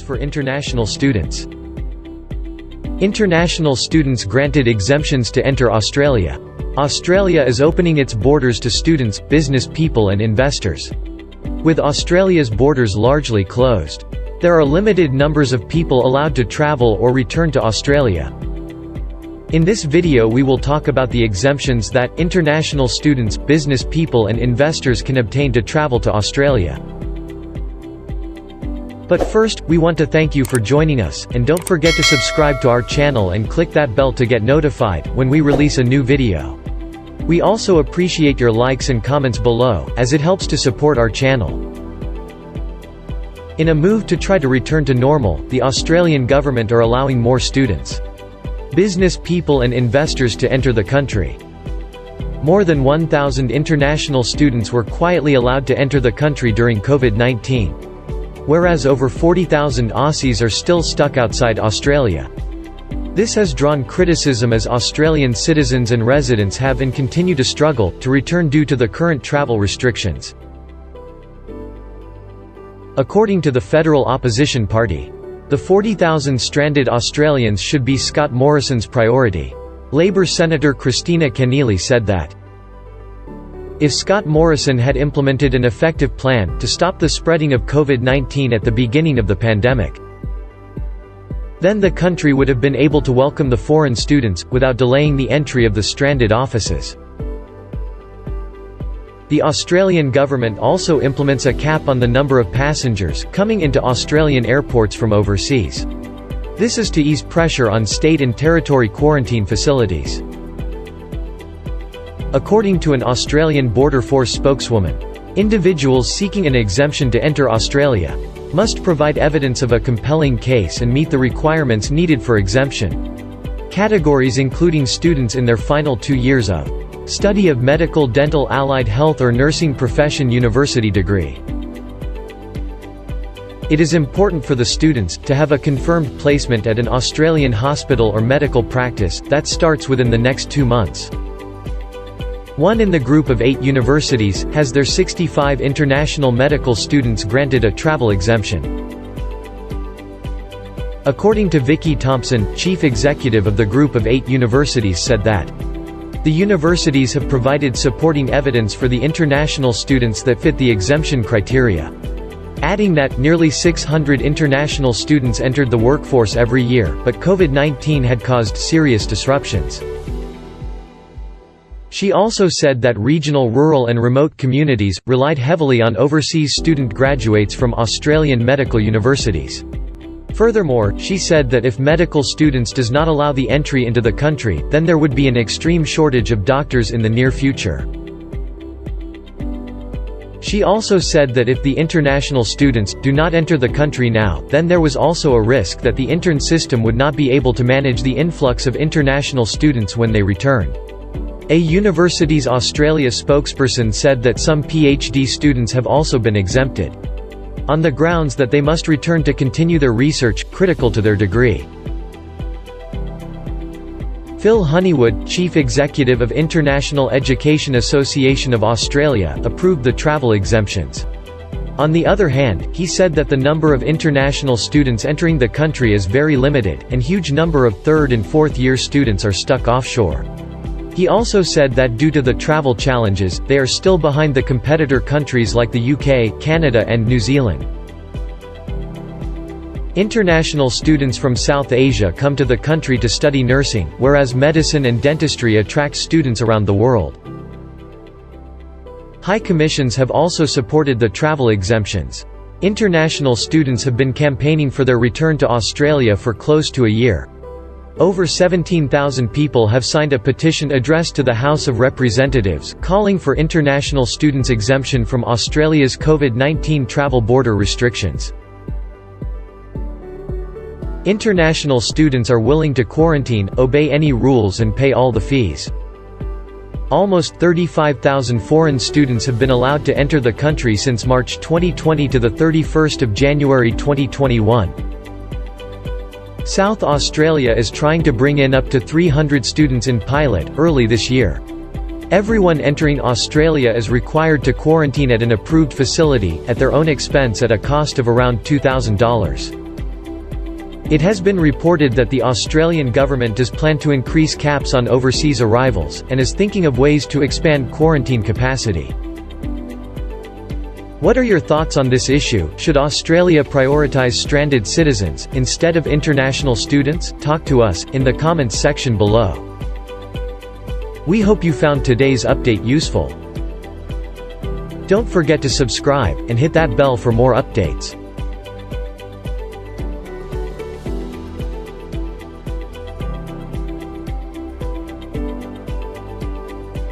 for international students. International students granted exemptions to enter Australia. Australia is opening its borders to students, business people and investors. With Australia's borders largely closed, there are limited numbers of people allowed to travel or return to Australia. In this video we will talk about the exemptions that international students, business people and investors can obtain to travel to Australia. But first, we want to thank you for joining us, and don't forget to subscribe to our channel and click that bell to get notified when we release a new video. We also appreciate your likes and comments below, as it helps to support our channel. In a move to try to return to normal, the Australian government are allowing more students, business people and investors to enter the country. More than 1,000 international students were quietly allowed to enter the country during COVID-19. Whereas over 40,000 Aussies are still stuck outside Australia. This has drawn criticism as Australian citizens and residents have and continue to struggle to return due to the current travel restrictions. According to the federal opposition party, the 40,000 stranded Australians should be Scott Morrison's priority. Labor Senator Christina Keneally said that if Scott Morrison had implemented an effective plan to stop the spreading of COVID-19 at the beginning of the pandemic, then the country would have been able to welcome the foreign students, without delaying the entry of the stranded offices. The Australian government also implements a cap on the number of passengers coming into Australian airports from overseas. This is to ease pressure on state and territory quarantine facilities. According to an Australian Border Force spokeswoman, individuals seeking an exemption to enter Australia must provide evidence of a compelling case and meet the requirements needed for exemption. Categories including students in their final 2 years of study of medical, dental, allied health or nursing profession university degree. It is important for the students to have a confirmed placement at an Australian hospital or medical practice that starts within the next 2 months. One in the group of 8 universities has their 65 international medical students granted a travel exemption. According to Vicky Thompson, chief executive of the group of 8 universities, said that the universities have provided supporting evidence for the international students that fit the exemption criteria, adding that nearly 600 international students entered the workforce every year, but COVID-19 had caused serious disruptions. She also said that regional, rural and remote communities relied heavily on overseas student graduates from Australian medical universities. Furthermore, she said that if medical students does not allow the entry into the country, then there would be an extreme shortage of doctors in the near future. She also said that if the international students do not enter the country now, then there was also a risk that the intern system would not be able to manage the influx of international students when they returned. A Universities Australia spokesperson said that some PhD students have also been exempted, on the grounds that they must return to continue their research, critical to their degree. Phil Honeywood, chief executive of International Education Association of Australia, approved the travel exemptions. On the other hand, he said that the number of international students entering the country is very limited, and huge number of third and fourth year students are stuck offshore. He also said that due to the travel challenges, they are still behind the competitor countries like the UK, Canada and New Zealand. International students from South Asia come to the country to study nursing, whereas medicine and dentistry attract students around the world. High commissions have also supported the travel exemptions. International students have been campaigning for their return to Australia for close to a year. Over 17,000 people have signed a petition addressed to the House of Representatives, calling for international students' exemption from Australia's COVID-19 travel border restrictions. International students are willing to quarantine, obey any rules and pay all the fees. Almost 35,000 foreign students have been allowed to enter the country since March 2020 to the 31st of January 2021. South Australia is trying to bring in up to 300 students in pilot early this year. Everyone entering Australia is required to quarantine at an approved facility, at their own expense at a cost of around $2,000. It has been reported that the Australian government does plan to increase caps on overseas arrivals, and is thinking of ways to expand quarantine capacity. What are your thoughts on this issue? Should Australia prioritise stranded citizens, instead of international students? Talk to us, in the comments section below. We hope you found today's update useful. Don't forget to subscribe, and hit that bell for more updates.